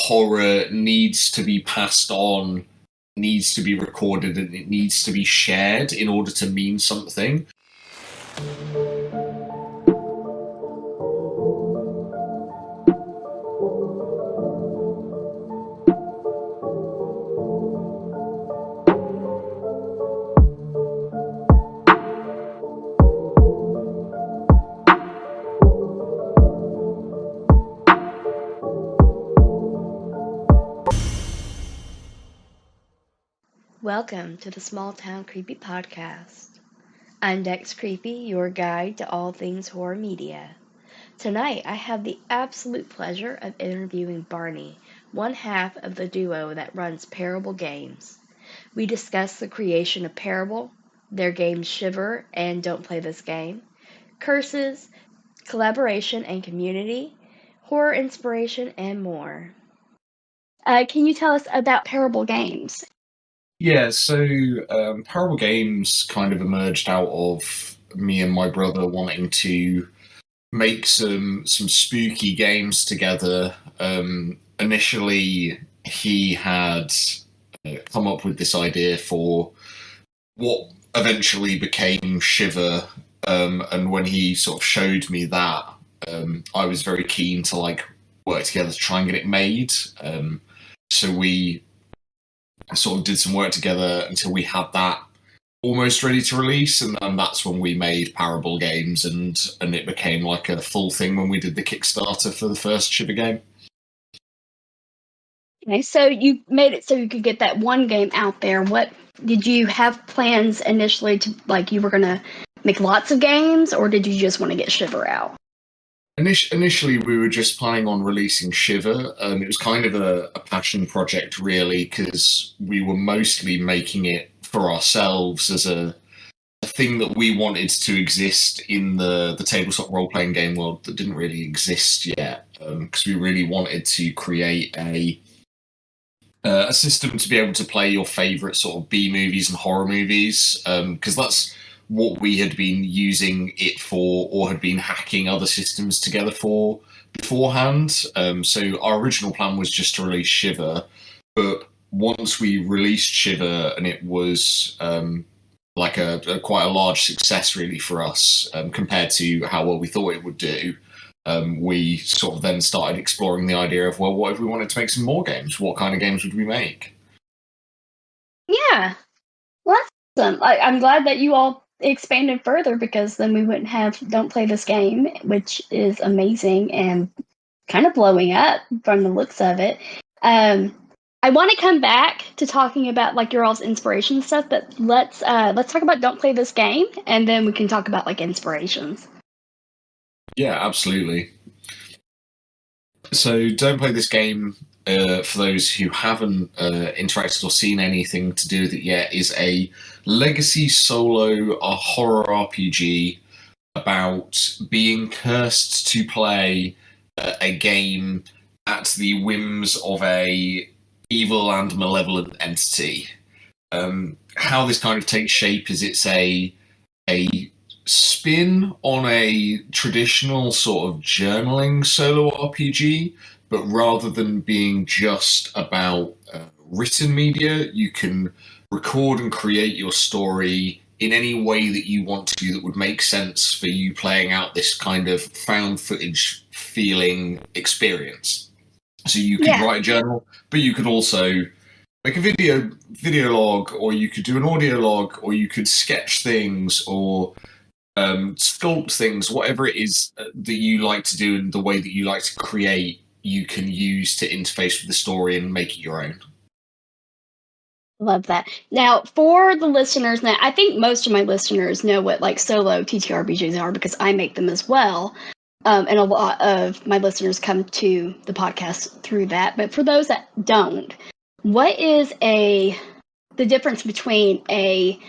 horror needs to be passed on, needs to be recorded, and it needs to be shared in order to mean something. Welcome to the Small Town Creepy Podcast. I'm Dex Creepy, your guide to all things horror media. Tonight, I have the absolute pleasure of interviewing Barney, one half of the duo that runs Parable Games. We discuss the creation of Parable, their games Shiver and Don't Play This Game, curses, collaboration and community, horror inspiration, and more. Can you tell us about Parable Games? Yeah, so Parable Games kind of emerged out of me and my brother wanting to make some spooky games together. Initially, he had come up with this idea for what eventually became Shiver, and when he sort of showed me that, I was very keen to work together to try and get it made. So we sort of did some work together until we had that almost ready to release, and then that's when we made Parable Games, and it became like a full thing when we did the Kickstarter for the first Shiver game. Okay, so you made it so you could get that one game out there. What did you have plans initially to, you were going to make lots of games, or did you just want to get Shiver out? Initially, we were just planning on releasing Shiver. It was kind of a passion project, really, because we were mostly making it for ourselves as a thing that we wanted to exist in the tabletop role-playing game world that didn't really exist yet, because we really wanted to create a system to be able to play your favourite sort of B-movies and horror movies, because that's what we had been using it for, or had been hacking other systems together for beforehand. So our original plan was just to release Shiver, but once we released Shiver, and it was quite a large success really for us, compared to how well we thought it would do, we sort of then started exploring the idea of, well, what if we wanted to make some more games? What kind of games would we make? Yeah, well, that's awesome. I'm glad that you all expanded further, because then we wouldn't have Don't Play This Game, which is amazing and kind of blowing up from the looks of it. I want to come back to talking about your all's inspiration stuff, but let's talk about Don't Play This Game, and then we can talk about inspirations. Yeah, absolutely. So Don't Play This Game, for those who haven't interacted or seen anything to do with it yet, is a legacy solo horror RPG about being cursed to play a game at the whims of a evil and malevolent entity. How this kind of takes shape is it's a spin on a traditional sort of journaling solo RPG, but rather than being just about written media, you can record and create your story in any way that you want to that would make sense for you playing out this kind of found footage feeling experience. So you could write a journal, but you could also make a video log, or you could do an audio log, or you could sketch things, or sculpt things, whatever it is that you like to do and the way that you like to create, you can use to interface with the story and make it your own. Love that. Now, for the listeners, now I think most of my listeners know what solo TTRPGs are, because I make them as well. And a lot of my listeners come to the podcast through that. But for those that don't, what is the difference between a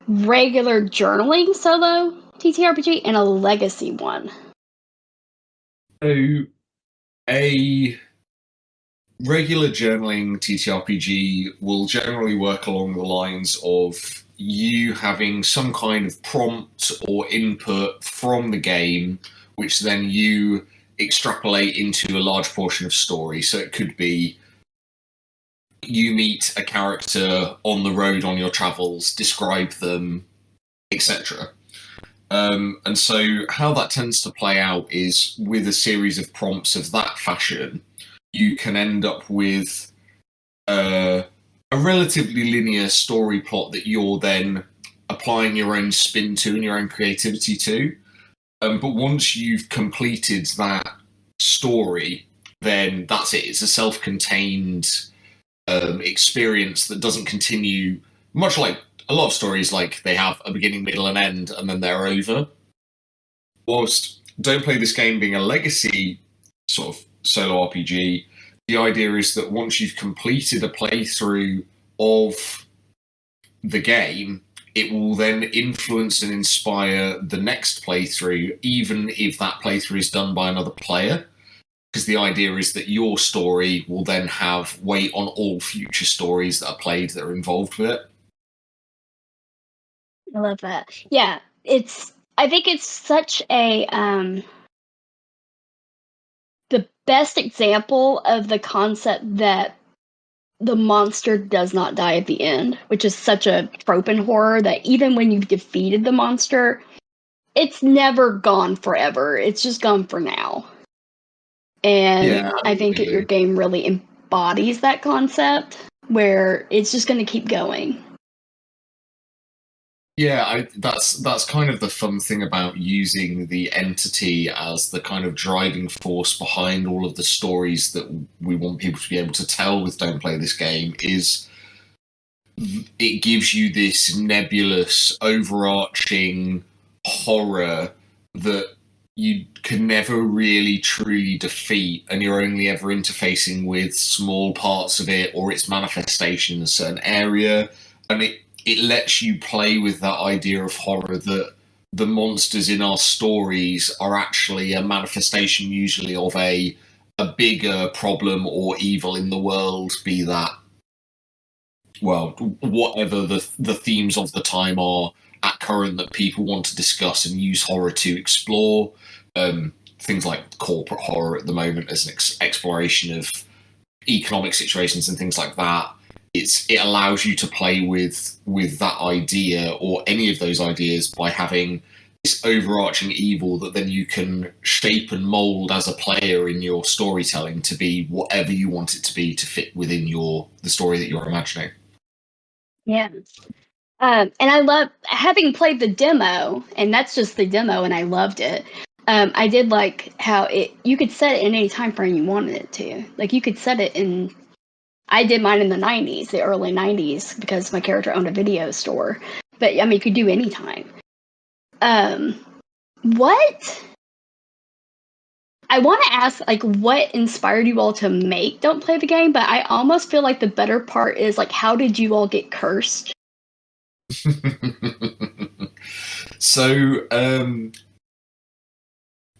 regular journaling solo TTRPG and a legacy one? So, a regular journaling TTRPG will generally work along the lines of you having some kind of prompt or input from the game, which then you extrapolate into a large portion of story. So it could be you meet a character on the road on your travels, describe them, etc. And so how that tends to play out is with a series of prompts of that fashion, you can end up with a relatively linear story plot that you're then applying your own spin to and your own creativity to. But once you've completed that story, then that's it. It's a self-contained experience that doesn't continue, much like a lot of stories, like they have a beginning, middle, and end, and then they're over. Whilst Don't Play This Game being a legacy sort of solo RPG, the idea is that once you've completed a playthrough of the game, it will then influence and inspire the next playthrough, even if that playthrough is done by another player. Because the idea is that your story will then have weight on all future stories that are played that are involved with it. I love that. Yeah, I think it's such a the best example of the concept that the monster does not die at the end, which is such a trope in horror that even when you've defeated the monster, it's never gone forever. It's just gone for now. And Yeah, I think that your game really embodies that concept where it's just going to keep going. Yeah, that's kind of the fun thing about using the entity as the kind of driving force behind all of the stories that we want people to be able to tell with Don't Play This Game is it gives you this nebulous, overarching horror that you can never really truly defeat, and you're only ever interfacing with small parts of it or its manifestation in a certain area, and it lets you play with that idea of horror that the monsters in our stories are actually a manifestation usually of a bigger problem or evil in the world, be that, well, whatever the themes of the time are at current that people want to discuss and use horror to explore. Things like corporate horror at the moment as an exploration of economic situations and things like that. It allows you to play with that idea or any of those ideas by having this overarching evil that then you can shape and mold as a player in your storytelling to be whatever you want it to be to fit within the story that you're imagining. Yeah. And I love having played the demo, and that's just the demo, and I loved it. I did like how you could set it in any time frame you wanted it to. Like you could set it in. I did mine in the 90s, the early 90s, because my character owned a video store. But I mean, you could do any time. What? I want to ask, like, what inspired you all to make Don't Play the Game? But I almost feel like the better part is, like, how did you all get cursed? So,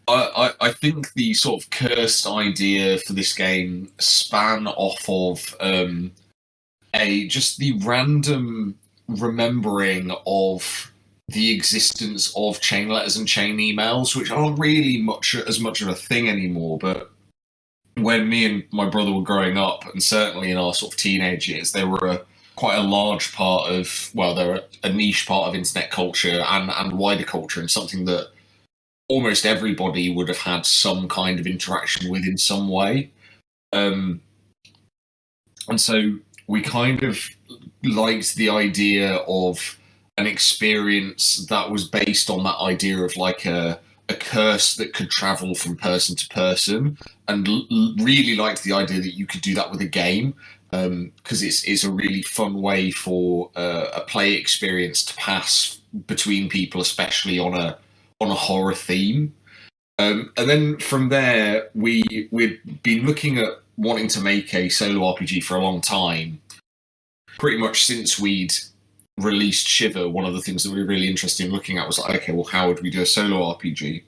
I think the sort of cursed idea for this game span off of just the random remembering of the existence of chain letters and chain emails, which aren't really as much of a thing anymore. But when me and my brother were growing up, and certainly in our sort of teenage years, they were quite a large part of, well, they're a niche part of internet culture and wider culture, and something that almost everybody would have had some kind of interaction with in some way. And so we kind of liked the idea of an experience that was based on that idea of like a curse that could travel from person to person, and really liked the idea that you could do that with a game, because it's a really fun way for a play experience to pass between people, especially on a horror theme. And then from there, we've been looking at wanting to make a solo RPG for a long time. Pretty much since we'd released Shiver, one of the things that we were really interested in looking at was like, okay, well, how would we do a solo RPG?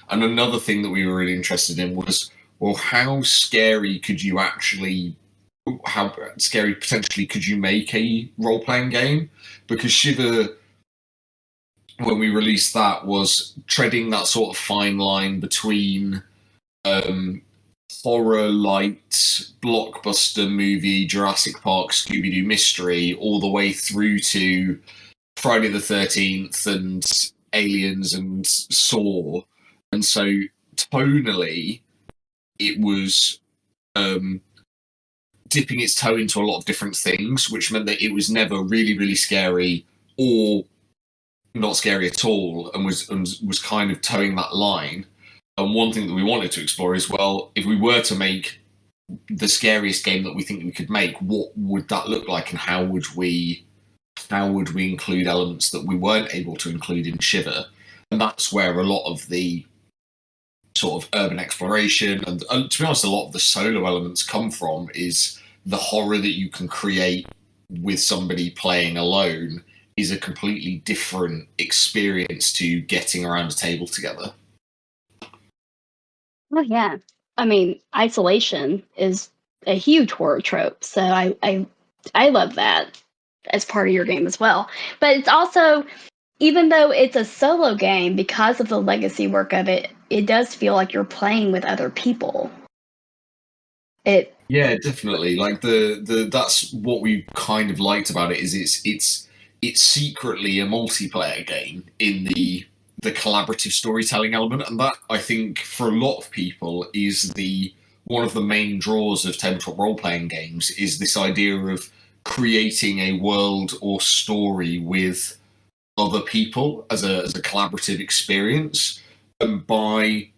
And another thing that we were really interested in was, well, how scary potentially could you make a role-playing game? Because Shiver, when we released that, was treading that sort of fine line between horror light blockbuster movie Jurassic Park Scooby-Doo mystery all the way through to Friday the 13th and Aliens and Saw. And so tonally it was dipping its toe into a lot of different things, which meant that it was never really, really scary or not scary at all, and was kind of towing that line. And one thing that we wanted to explore is, well, if we were to make the scariest game that we think we could make, what would that look like, and how would we include elements that we weren't able to include in Shiver? And that's where a lot of the sort of urban exploration and to be honest, a lot of the solo elements come from, is the horror that you can create with somebody playing alone is a completely different experience to getting around a table together. Oh yeah. I mean, isolation is a huge horror trope, so I love that as part of your game as well. But it's also, even though it's a solo game, because of the legacy work of it, it does feel like you're playing with other people. Yeah, definitely. Like the that's what we kind of liked about it, is it's secretly a multiplayer game in the collaborative storytelling element, and that, I think, for a lot of people is one of the main draws of tabletop role-playing games, is this idea of creating a world or story with other people as a collaborative experience, and by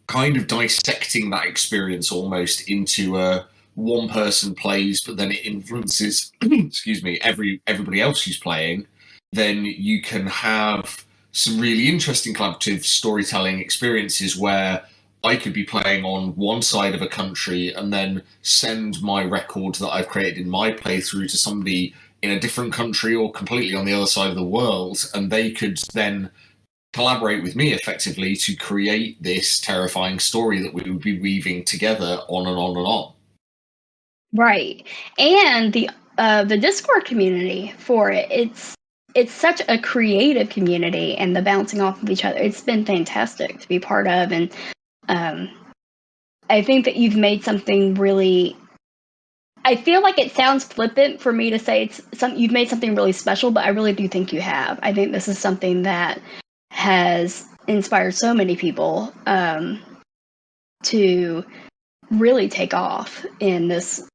kind of dissecting that experience almost into a one person plays, but then it influences excuse me, everybody else who's playing, then you can have some really interesting collaborative storytelling experiences where I could be playing on one side of a country and then send my record that I've created in my playthrough to somebody in a different country or completely on the other side of the world, and they could then collaborate with me effectively to create this terrifying story that we would be weaving together on and on and on. Right. And the Discord community for it, it's such a creative community, and the bouncing off of each other, it's been fantastic to be part of. And I think that you've made something really, I feel like it sounds flippant for me to say you've made something really special, but I really do think you have. I think this is something that has inspired so many people to really take off in this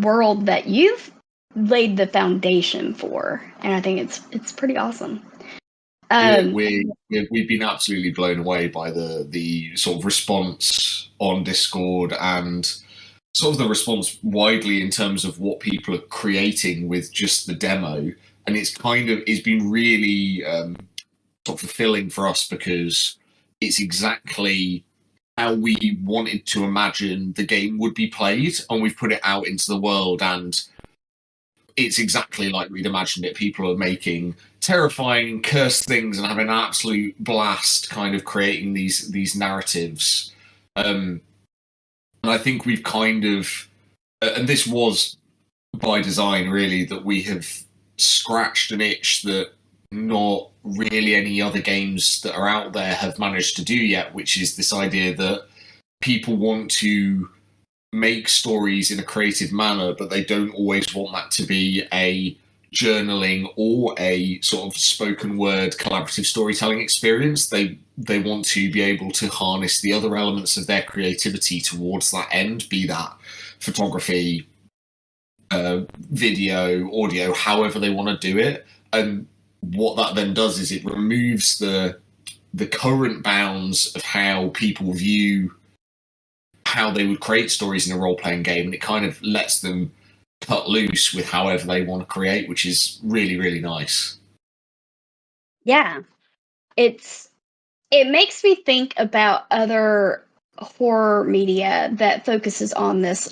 world that you've laid the foundation for, and I think it's pretty awesome. We've been absolutely blown away by the sort of response on Discord, and sort of the response widely in terms of what people are creating with just the demo, and it's been really sort of fulfilling for us, because it's exactly how we wanted to imagine the game would be played, and we've put it out into the world, and it's exactly like we'd imagined it. People are making terrifying, cursed things and having an absolute blast, kind of creating these narratives. And I think we've kind of, and this was by design, really, that we have scratched an itch that not really any other games that are out there have managed to do yet, which is this idea that people want to make stories in a creative manner, but they don't always want that to be a journaling or a sort of spoken word collaborative storytelling experience. They want to be able to harness the other elements of their creativity towards that end, be that photography, video, audio, however they want to do it. And what that then does is it removes the current bounds of how people view how they would create stories in a role-playing game, and it kind of lets them cut loose with however they want to create, which is really, really nice. Yeah. It makes me think about other horror media that focuses on this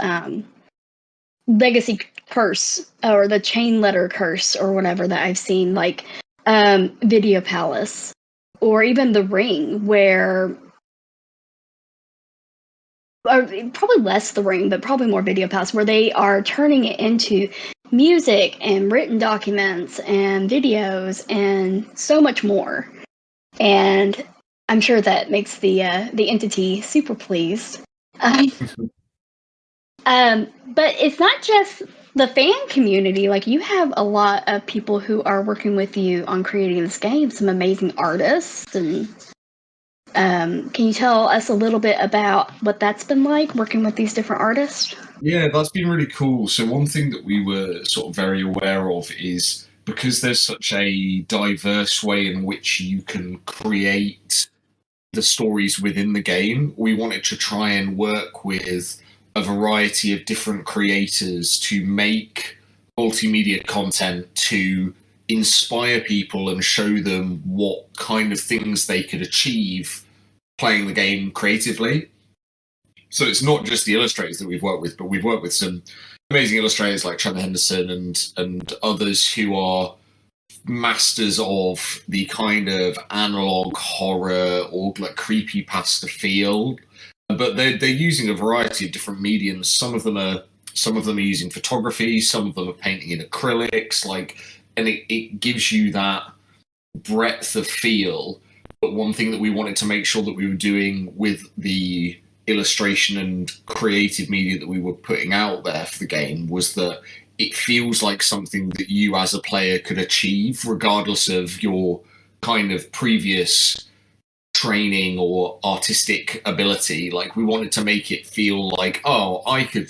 legacy curse, or the chain letter curse, or whatever, that I've seen, like Video Palace, or even The Ring, where, or probably less The Ring, but probably more Video Palace, where they are turning it into music and written documents and videos and so much more. And I'm sure that makes the entity super pleased. Um, but it's not just the fan community. Like, you have a lot of people who are working with you on creating this game, some amazing artists. And can you tell us a little bit about what that's been like, working with these different artists? Yeah, that's been really cool. So one thing that we were sort of very aware of is because there's such a diverse way in which you can create the stories within the game, we wanted to try and work with a variety of different creators to make multimedia content to inspire people and show them what kind of things they could achieve playing the game creatively. So it's not just the illustrators that we've worked with, but we've worked with some amazing illustrators like Trevor Henderson and others who are masters of the kind of analog horror or like creepypasta feel, but they're using a variety of different mediums. Some of them are using photography, some of them are painting in acrylics, and it gives you that breadth of feel. But one thing that we wanted to make sure that we were doing with the illustration and creative media that we were putting out there for the game was that it feels like something that you as a player could achieve regardless of your kind of previous training or artistic ability. Like, we wanted to make it feel like, oh, I could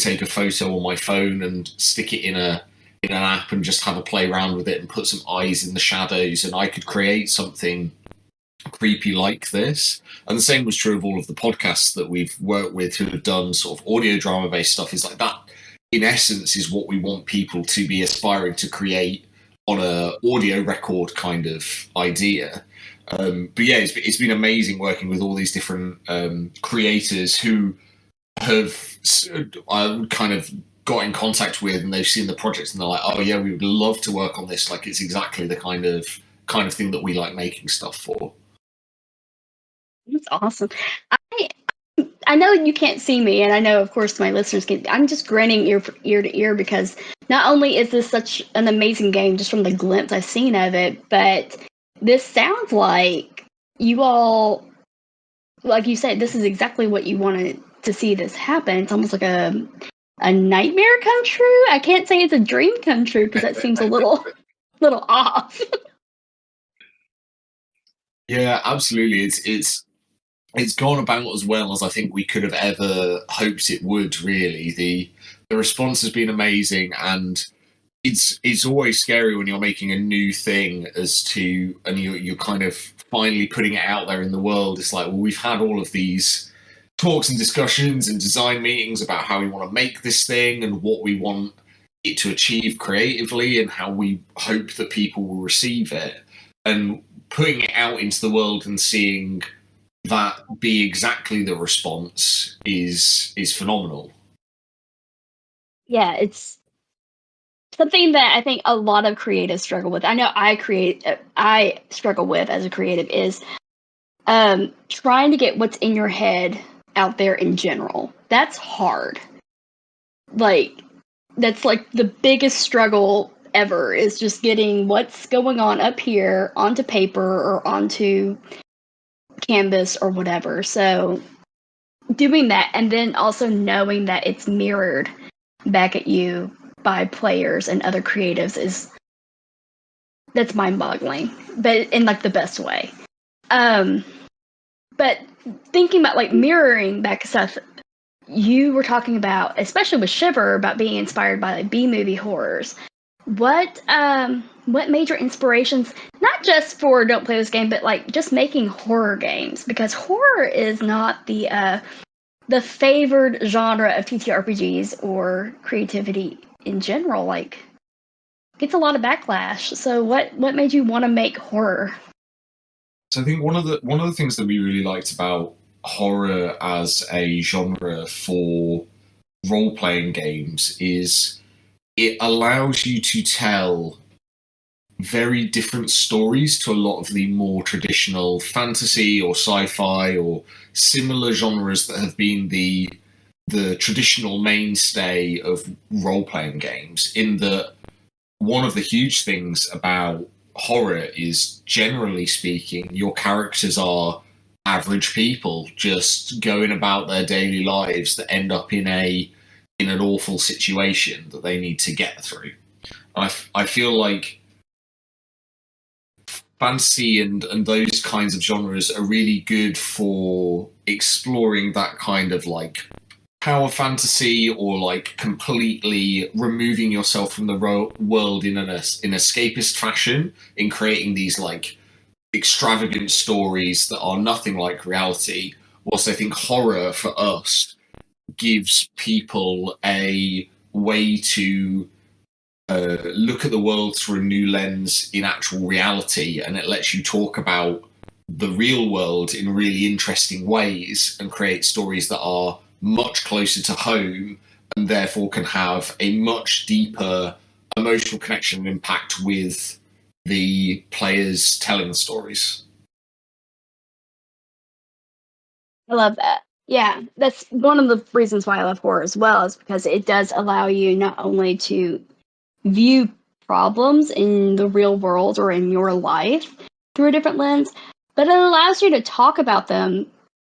take a photo on my phone and stick it in an app and just have a play around with it and put some eyes in the shadows, and I could create something creepy like this. And the same was true of all of the podcasts that we've worked with who have done sort of audio drama based stuff. Is like that in essence is what we want people to be aspiring to create on a audio record kind of idea. But yeah, it's been amazing working with all these different creators who have kind of got in contact with, and they've seen the project and they're like, oh yeah, we would love to work on this. Like, it's exactly the kind of thing that we like making stuff for. That's awesome. I know you can't see me, and I know, of course, my listeners can. I'm just grinning ear to ear because not only is this such an amazing game just from the glimpse I've seen of it, but this sounds like you all, like you said, this is exactly what you wanted to see this happen. It's almost like a nightmare come true. I can't say it's a dream come true because that seems a little off. Yeah, absolutely. It's gone about as well as I think we could have ever hoped it would. Really, the response has been amazing, and it's always scary when you're making a new thing and you're kind of finally putting it out there in the world. It's like, well, we've had all of these talks and discussions and design meetings about how we want to make this thing and what we want it to achieve creatively and how we hope that people will receive it, and putting it out into the world and seeing that be exactly the response is phenomenal. Yeah, it's something that I think a lot of creatives struggle with. I know I struggle with as a creative is trying to get what's in your head out there in general. That's hard. Like, that's like the biggest struggle ever, is just getting what's going on up here onto paper or onto canvas or whatever. So doing that, and then also knowing that it's mirrored back at you by players and other creatives, that's mind-boggling, but in like the best way. But thinking about like mirroring back stuff, you were talking about, especially with Shiver, about being inspired by like B-movie horrors. What major inspirations, not just for Don't Play This Game, but like just making horror games? Because horror is not the favored genre of TTRPGs or creativity in general. Like, gets a lot of backlash. So what made you want to make horror? So I think one of the things that we really liked about horror as a genre for role-playing games is it allows you to tell very different stories to a lot of the more traditional fantasy or sci-fi or similar genres that have been the traditional mainstay of role-playing games. In that, one of the huge things about horror is, generally speaking, your characters are average people just going about their daily lives that end up in an awful situation that they need to get through. I feel like fantasy and those kinds of genres are really good for exploring that kind of like power fantasy, or like completely removing yourself from the world in an escapist fashion, in creating these like extravagant stories that are nothing like reality. Whilst I think horror for us gives people a way to look at the world through a new lens in actual reality, and it lets you talk about the real world in really interesting ways and create stories that are much closer to home, and therefore can have a much deeper emotional connection and impact with the players telling the stories. I love that. Yeah, that's one of the reasons why I love horror as well, is because it does allow you not only to view problems in the real world or in your life through a different lens, but it allows you to talk about them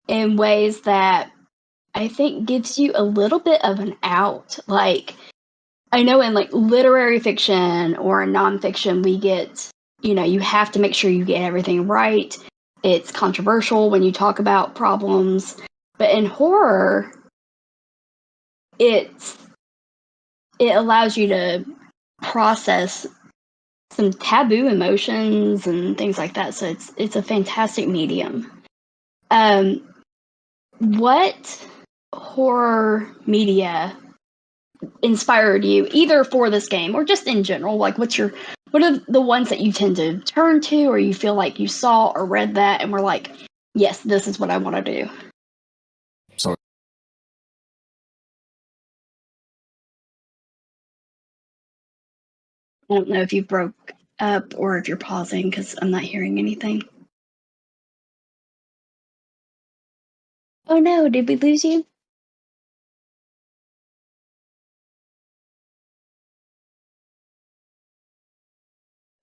in ways that I think gives you a little bit of an out. Like, I know in like literary fiction or nonfiction, we get, you have to make sure you get everything right. It's controversial when you talk about problems. But in horror, it allows you to process some taboo emotions and things like that. So it's a fantastic medium. What horror media inspired you, either for this game or just in general? Like, what are the ones that you tend to turn to, or you feel like you saw or read that and were like, yes, this is what I want to do? Sorry. I don't know if you broke up or if you're pausing, because I'm not hearing anything. Oh no, did we lose you?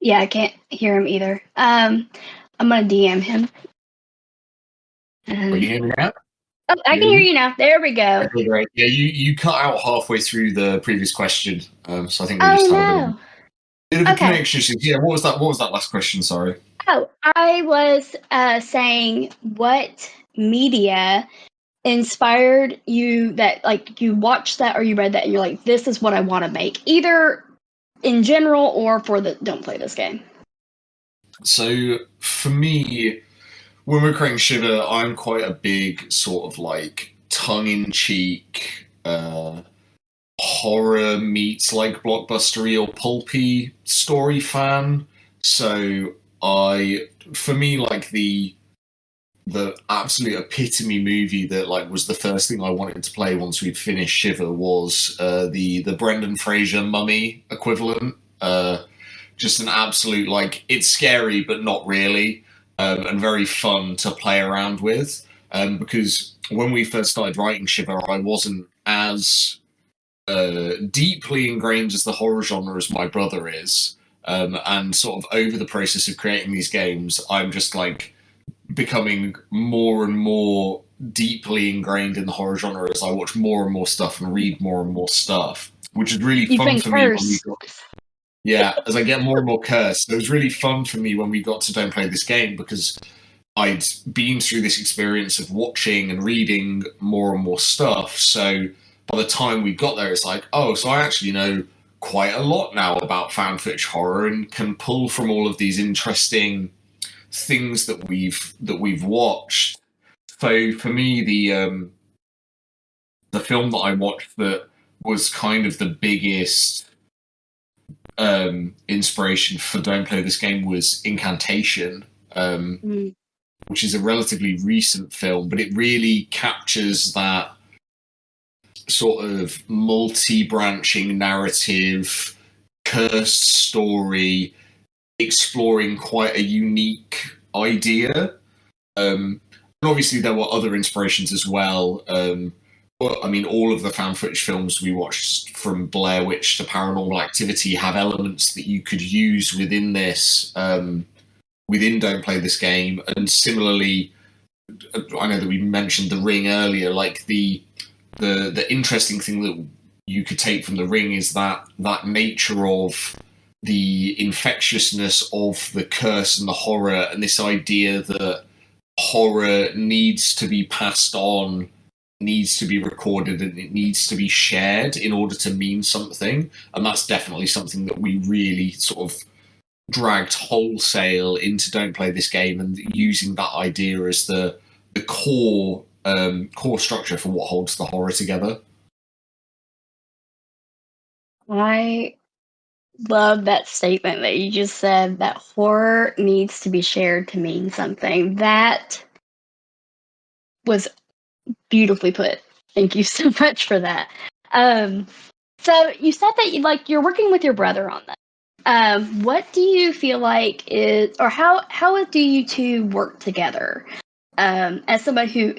Yeah, I can't hear him either. I'm gonna DM him. Can you hear me now? Oh, I can hear you now. There we go. Okay, great. Yeah, you cut out halfway through the previous question, so I think we just had a bit of a connection issue. Yeah, what was that last question? Sorry. Oh, I was saying, what media inspired you, that like you watched that or you read that and you're like, this is what I want to make, either in general or for the Don't Play This Game? So for me, when we're creating Shiver, I'm quite a big sort of like tongue-in-cheek horror meets like blockbustery or pulpy story fan. So for me, like the absolute epitome movie that like was the first thing I wanted to play once we'd finished Shiver was the Brendan Fraser Mummy equivalent. Just an absolute, like, it's scary but not really, and very fun to play around with. Because when we first started writing Shiver, I wasn't as deeply ingrained as the horror genre as my brother is. And sort of over the process of creating these games, I'm just like becoming more and more deeply ingrained in the horror genre as I watch more and more stuff and read more and more stuff, which is really fun for me. Yeah, as I get more and more cursed. It was really fun for me when we got to Don't Play This Game, because I'd been through this experience of watching and reading more and more stuff. So by the time we got there, it's like, oh, so I actually know quite a lot now about found footage horror and can pull from all of these interesting things that we've watched. So for me, the film that I watched that was kind of the biggest inspiration for Don't Play This Game was Incantation, which is a relatively recent film, but it really captures that sort of multi-branching narrative, cursed story, exploring quite a unique idea. And obviously there were other inspirations as well. But I mean, all of the found footage films we watched, from Blair Witch to Paranormal Activity, have elements that you could use within this, within Don't Play This Game. And similarly, I know that we mentioned The Ring earlier. Like the interesting thing that you could take from The Ring is that nature of the infectiousness of the curse and the horror, and this idea that horror needs to be passed on, needs to be recorded, and it needs to be shared in order to mean something. And that's definitely something that we really sort of dragged wholesale into Don't Play This Game, and using that idea as the core structure for what holds the horror together. I love that statement that you just said, that horror needs to be shared to mean something. That was beautifully put. Thank you so much for that. So you said that you're working with your brother on that. What do you feel like is, or how do you two work together? As somebody who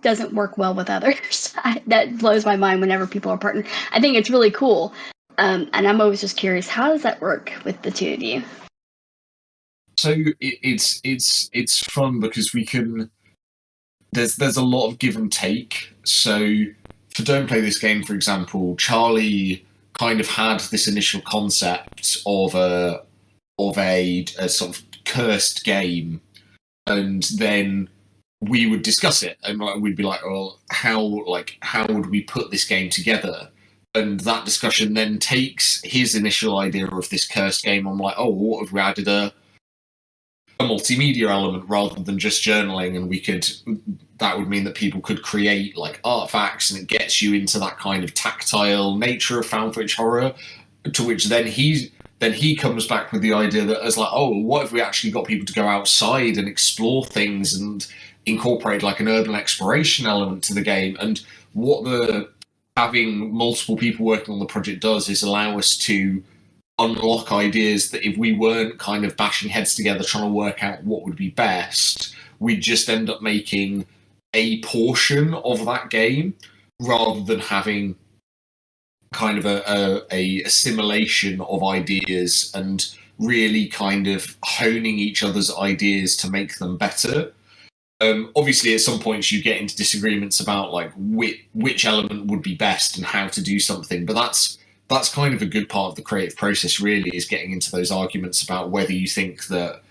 doesn't work well with others, that blows my mind whenever people are partnering. I think it's really cool, and I'm always just curious, how does that work with the two of you? So it's fun because we can. There's a lot of give and take. So for Don't Play This Game, for example, Charlie kind of had this initial concept of a sort of cursed game, and then we would discuss it, and we'd be like, well, how would we put this game together? And that discussion then takes his initial idea of this cursed game. I'm like, oh, what if we added a multimedia element rather than just journaling, and that would mean that people could create like artifacts, and it gets you into that kind of tactile nature of found footage horror, to which then he comes back with the idea that as like, oh, what if we actually got people to go outside and explore things and incorporate like an urban exploration element to the game. And what having multiple people working on the project does is allow us to unlock ideas that if we weren't kind of bashing heads together trying to work out what would be best, we'd just end up making a portion of that game rather than having kind of a assimilation of ideas and really kind of honing each other's ideas to make them better. Obviously, at some points you get into disagreements about like which element would be best and how to do something, but that's kind of a good part of the creative process, really, is getting into those arguments about whether you think that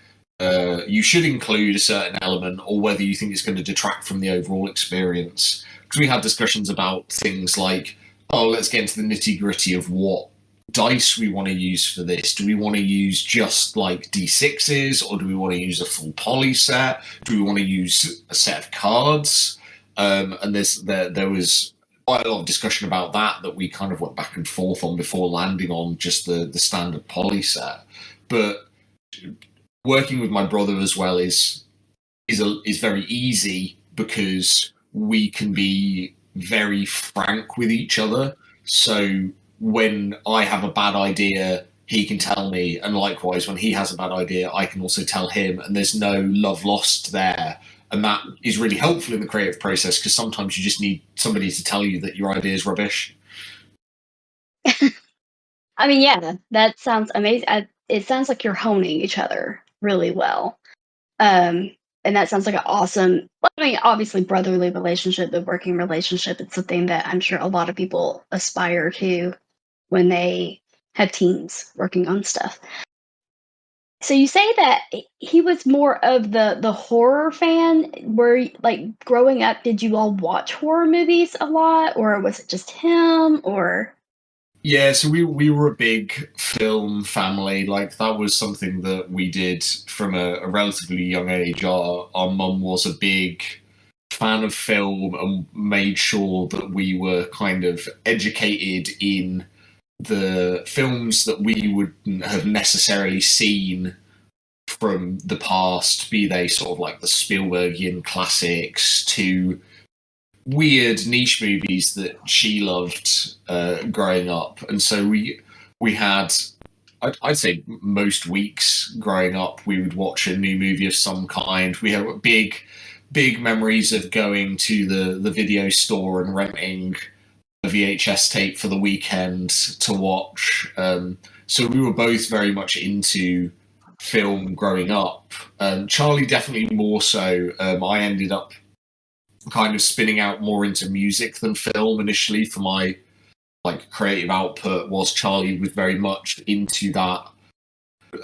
you should include a certain element or whether you think it's going to detract from the overall experience. Because we had discussions about things like, oh, let's get into the nitty-gritty of what dice we want to use for this. Do we want to use just like D6s, or do we want to use a full poly set? Do we want to use a set of cards? And there was quite a lot of discussion about that we kind of went back and forth on before landing on just the standard poly set. But working with my brother as well is very easy because we can be very frank with each other. So when I have a bad idea, he can tell me, and likewise, when he has a bad idea, I can also tell him, and there's no love lost there. And that is really helpful in the creative process, because sometimes you just need somebody to tell you that your idea is rubbish. I mean, yeah, that sounds amazing. It sounds like you're honing each other really well. And that sounds like an awesome, I mean, obviously brotherly relationship, the working relationship. It's something that I'm sure a lot of people aspire to when they have teams working on stuff. So you say that he was more of the horror fan. Were like growing up, did you all watch horror movies a lot, or was it just him? Or yeah, so we were a big film family. Like that was something that we did from a relatively young age. Our mum was a big fan of film and made sure that we were kind of educated in the films that we wouldn't have necessarily seen from the past, be they sort of like the Spielbergian classics to weird niche movies that she loved growing up. And so we had, I'd say most weeks growing up, we would watch a new movie of some kind. We have big memories of going to the video store and renting a VHS tape for the weekend to watch. So we were both very much into film growing up. Charlie definitely more so. I ended up kind of spinning out more into music than film initially for my creative output. Was Charlie was very much into that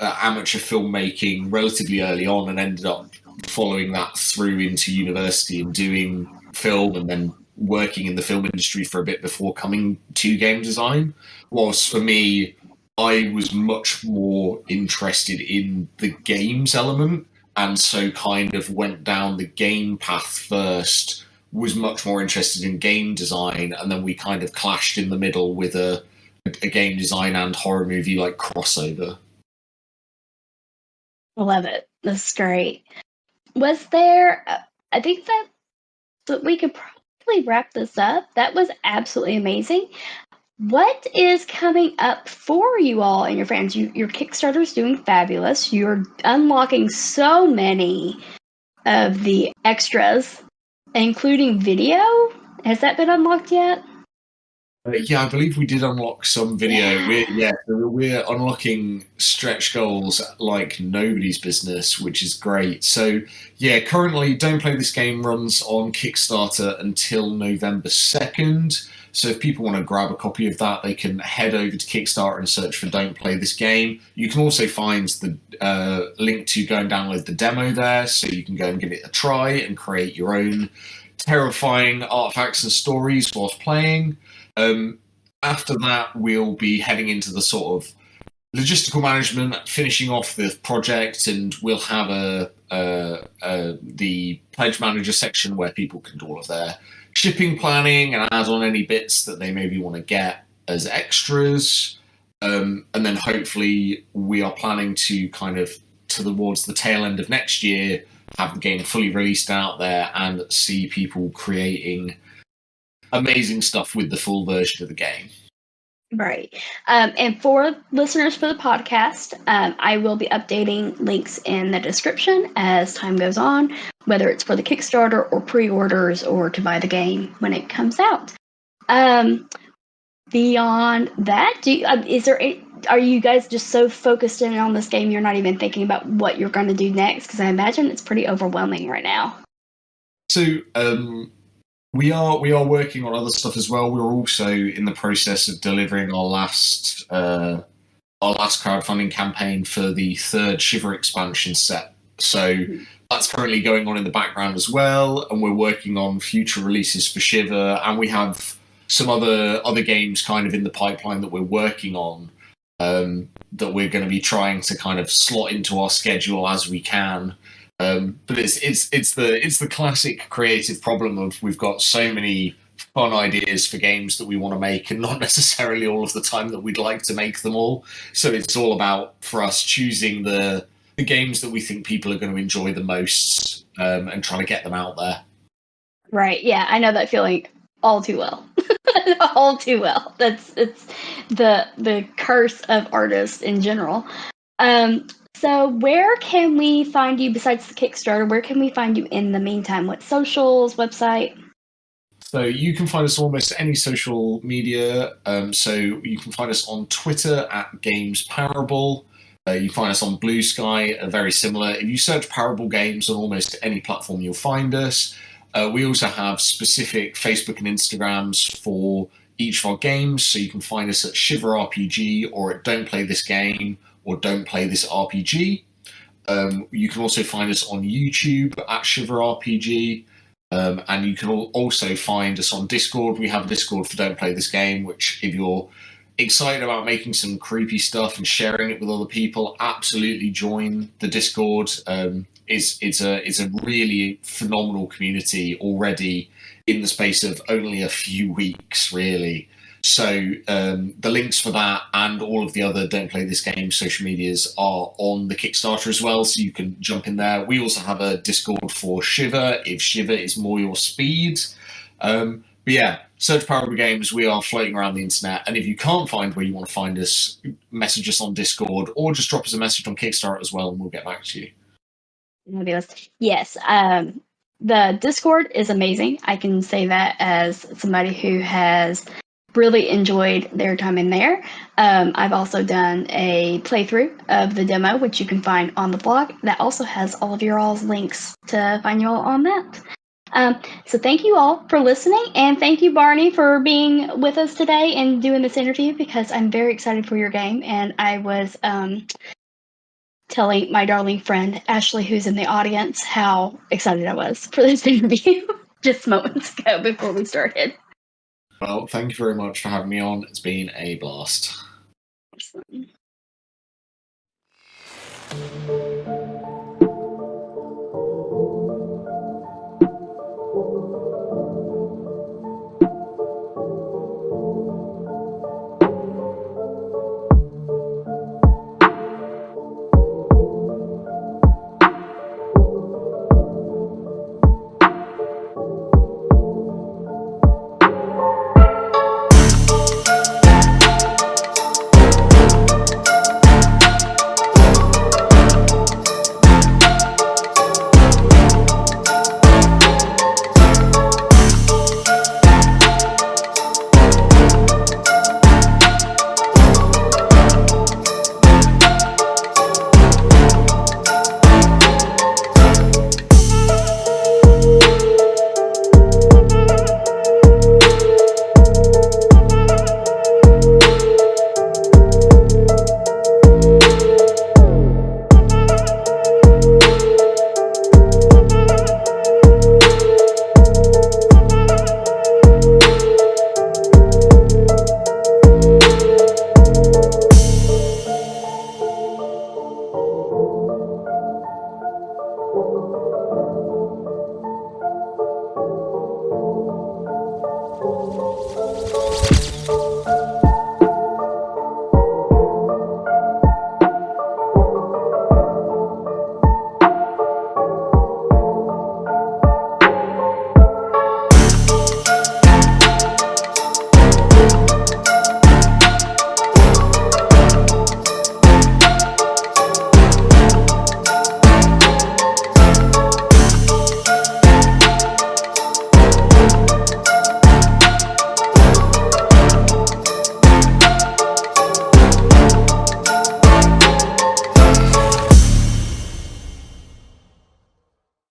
amateur filmmaking relatively early on, and ended up following that through into university and doing film, and then working in the film industry for a bit before coming to game design. Whilst for me, I was much more interested in the games element, and so kind of went down the game path first, was much more interested in game design, and then we kind of clashed in the middle with a game design and horror movie like crossover. I love it. That's great. Was there, I think that we could probably wrap this up. That was absolutely amazing. What is coming up for you all and your fans? Your Kickstarter's doing fabulous. You're unlocking so many of the extras, including video. Has that been unlocked yet? Yeah, I believe we did unlock some video. We're unlocking stretch goals like nobody's business, which is great. So yeah, currently Don't Play This Game runs on Kickstarter until November 2nd. So if people want to grab a copy of that, they can head over to Kickstarter and search for Don't Play This Game. You can also find the link to go and download the demo there, so you can go and give it a try and create your own terrifying artifacts and stories whilst playing. After that, we'll be heading into the sort of logistical management, finishing off the project, and we'll have the pledge manager section where people can do all of their shipping planning and add on any bits that they maybe want to get as extras. And then hopefully we are planning to kind of towards the tail end of next year have the game fully released out there and see people creating amazing stuff with the full version of the game. Right. And for listeners for the podcast, I will be updating links in the description as time goes on, whether it's for the Kickstarter or pre-orders or to buy the game when it comes out. Beyond that, are you guys just so focused in on this game you're not even thinking about what you're going to do next? Because I imagine it's pretty overwhelming right now. So we are working on other stuff as well. We're also in the process of delivering our last crowdfunding campaign for the third Shiver expansion set. So that's currently going on in the background as well, and we're working on future releases for Shiver, and we have some other games kind of in the pipeline that we're working on, that we're going to be trying to kind of slot into our schedule as we can. But it's the classic creative problem of we've got so many fun ideas for games that we want to make, and not necessarily all of the time that we'd like to make them all. So it's all about, for us, choosing the games that we think people are going to enjoy the most, and trying to get them out there. Right. Yeah, I know that feeling all too well. All too well. It's the curse of artists in general. So where can we find you besides the Kickstarter? Where can we find you in the meantime? What socials, website? So you can find us almost any social media. So you can find us on Twitter at Games Parable. You can find us on Blue Sky, very similar. If you search Parable Games on almost any platform, you'll find us. We also have specific Facebook and Instagrams for each of our games. So you can find us at Shiver RPG or at Don't Play This Game or Don't Play This RPG. You can also find us on YouTube at Shiver RPG. And you can also find us on Discord. We have a Discord for Don't Play This Game, which if you're excited about making some creepy stuff and sharing it with other people, absolutely join the Discord. It's a really phenomenal community already in the space of only a few weeks, really. So the links for that and all of the other Don't Play This Game social medias are on the Kickstarter as well, so you can jump in there. We also have a Discord for Shiver, if Shiver is more your speed. But yeah, search Parable Games. We are floating around the internet, and if you can't find where you want to find us, message us on Discord or just drop us a message on Kickstarter as well, and we'll get back to you. Yes, the Discord is amazing. I can say that as somebody who has really enjoyed their time in there. I've also done a playthrough of the demo, which you can find on the blog. That also has all of your all's links to find you all on that. So thank you all for listening, and thank you, Barney, for being with us today and doing this interview, because I'm very excited for your game, and I was telling my darling friend Ashley, who's in the audience, how excited I was for this interview just moments ago before we started. Well, thank you very much for having me on. It's been a blast.